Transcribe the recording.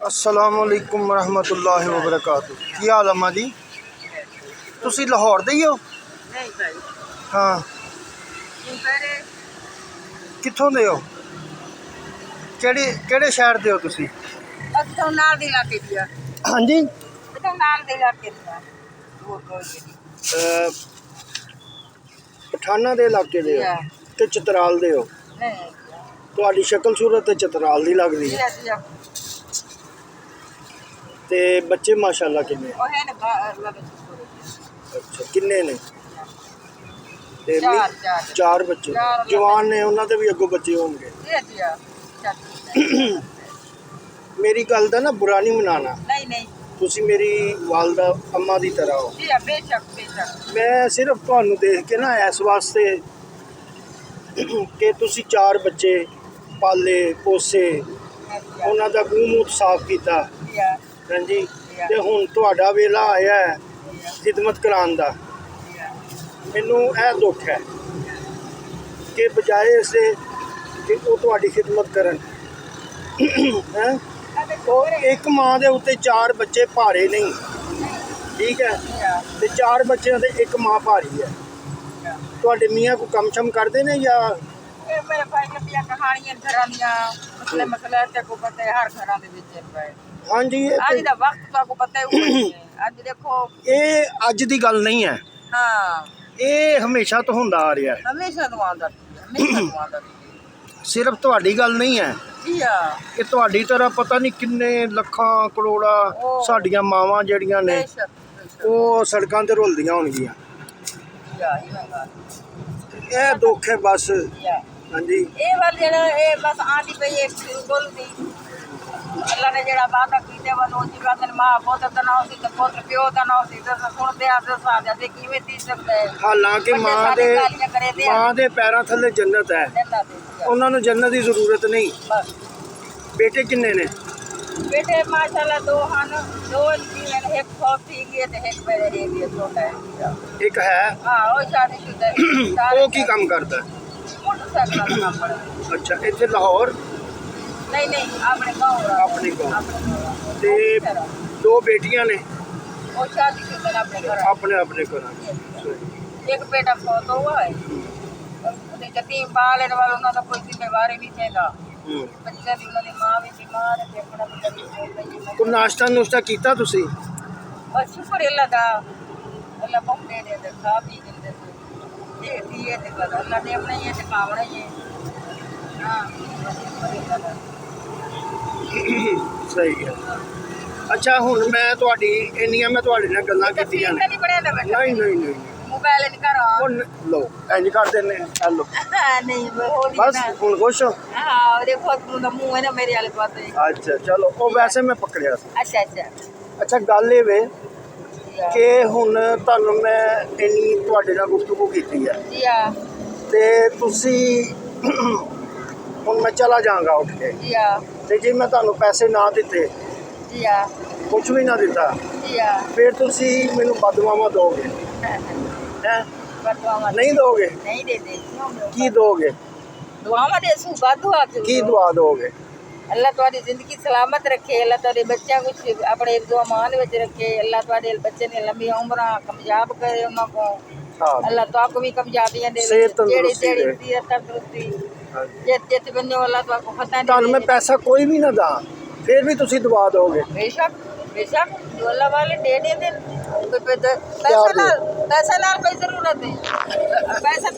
अस्सलामुअलैकुम वरहमतुल्लाहि वबरकातुहू। की हाल अम्मा जी? तुसी लाहौर दे ही हो? नहीं भाई। हाँ। कित्थों दे हो? केड़े शहर दे हो तुसी? तो नाल दे इलाके दिया। हाँ जी। तो नाल दे इलाके दिया। वो पठाना दे इलाके दे हो ते चतराल दे हो? नहीं। तुहाडी शक्ल सूरत ते चतराल दी लगदी है। ते बच्चे माशाअल्लाह किन्ने? वो है ना अच्छा किन्ने ने? ते चार चार बच्चे जवान ने, उन्हां दे भी अगों बच्चे होणगे। मेरी गल दा ना बुरा नहीं मनाना। नहीं तुसी मेरी वालदा अम्मा दी तरह हो। बेशक। मैं सिर्फ तुहानू देख के ना इस वास्ते कि तुसी चार बच्चे पाले पोसे, उन्हां दा मूंह साफ किया, हाँ जी, ते हुण तुहाडा वेला आया है खिदमत कराने दा। मैनू यह दुख है कि बजाए इसदे कि वो तुहाडी खिदमत करन हैं, एक माँ दे उत्ते चार बच्चे भारे नहीं, ठीक है, ते चार बच्चों से एक माँ भारी है। तुहाडे मियाँ को कम शम करते ने या? मेरे भाई लंबियां कहानियां घरां दियां मसले ते को पता है हर घरां दे विच है। हाँ जी, आज दा वक्त तो को पता है। आज देखो ये अज दी गल नहीं है। हाँ, ये हमेशा तो होंदा आ रहा है। हमेशा दुआंदा सिर्फ तुहाडी गल नहीं है जी। हाँ, कि तुहाडी तरह पता नहीं किन्ने लखां करोड़ा साडियां मावां जेड़ियां ने वो सड़कां ते रुलदियां होणगियां। यह दुख है बस। हाँ जी, ये वाल जेड़ा ये बस आंदी पई है बोलदी अल्लाह ने जेड़ा वादा कीते वन जी वादन मां पुत्र दा नाम सी ते पुत्र प्यो दा नाम सी ते सुनदे आ ते साथ दे किवें दी सकदा है। हालांकि मां दे पैरां थल्ले जन्नत है, उन्हां नूं जन्नत दी जरूरत नहीं। बेटे किन्ने ने? बेटे माशाल्लाह दो हन, दो जीवन एक फौजी गई ते एक मेरे लिए छोटा है। एक है। हां वो शादीशुदा है। वो की काम करता है? मोटरसाइकिल का काम करता है। अच्छा, इत्थे लाहौर? नहीं अपने गांव। अपने गांव ते दो बेटियां ने? वो शादीशुदा अपने घर अपने घर। एक बेटा फौत हुआ है, उन्हें यतीम बाल है वाला उन्होंने कोई जिम्मेवारी नहीं देगा। बच्चे दी उन्होंने मां भी बीमार है ते अपना भी तो नाश्ता नुश्ता कीता तुसी? बस शुक्र अल्लाह दा, अल्लाह बहुत दे खा पी जिंदे ये दिए ते कर अल्लाह ने अपने ये ते कावड़े ये। हां सही है। अच्छा हुण मैं तुहाडी इन्नियां मैं तुहाडे नाल गल्लां कीतियां ने। नहीं मोबाइल नहीं करा लो इंज कर देने लो नहीं हो बस हुण खुश हो? हां देखो दा मुंह है ना मेरे वाले पासे। अच्छा चलो वो वैसे मैं पकड़िया सी। अच्छा गल ये वे कि हुण तुहानूं मैं इन्नी तुहाडे नाल गुफ्तगू कीती है जी। हां ते तुसी हुण मैं चला जाऊंगा उठ के जी। हां ते जे मैं तुहानूं पैसे ना दिते जी। हां कुछ भी ना दिता जी। हां फिर तुसी मैनूं बददुआवां दोगे हैं? नहीं दोगे? नहीं देते। की दोगे? दुआवां दे सू दुआ की दुआ दोगे? अल्लाह तुम्हारी जिंदगी सलामत रखे, अल्लाह तुम्हारे बच्चा कुछ अपने एक दुआ मान विच रखे, अल्लाह तुम्हारे बच्चे ने लंबी उम्र कामयाब करे उन्हां को। अल्लाह तो आपको भी कामयाबियां दे, जेड़ी तंदुरुस्ती जित बंदे अल्लाह तो आपको पता नहीं। मैं पैसा कोई भी ना दा फिर भी तुसी दुआ दोगे? बेशक जो अल्लाह वाले दे दे। पैसा नाल कोई जरूरत है पैसा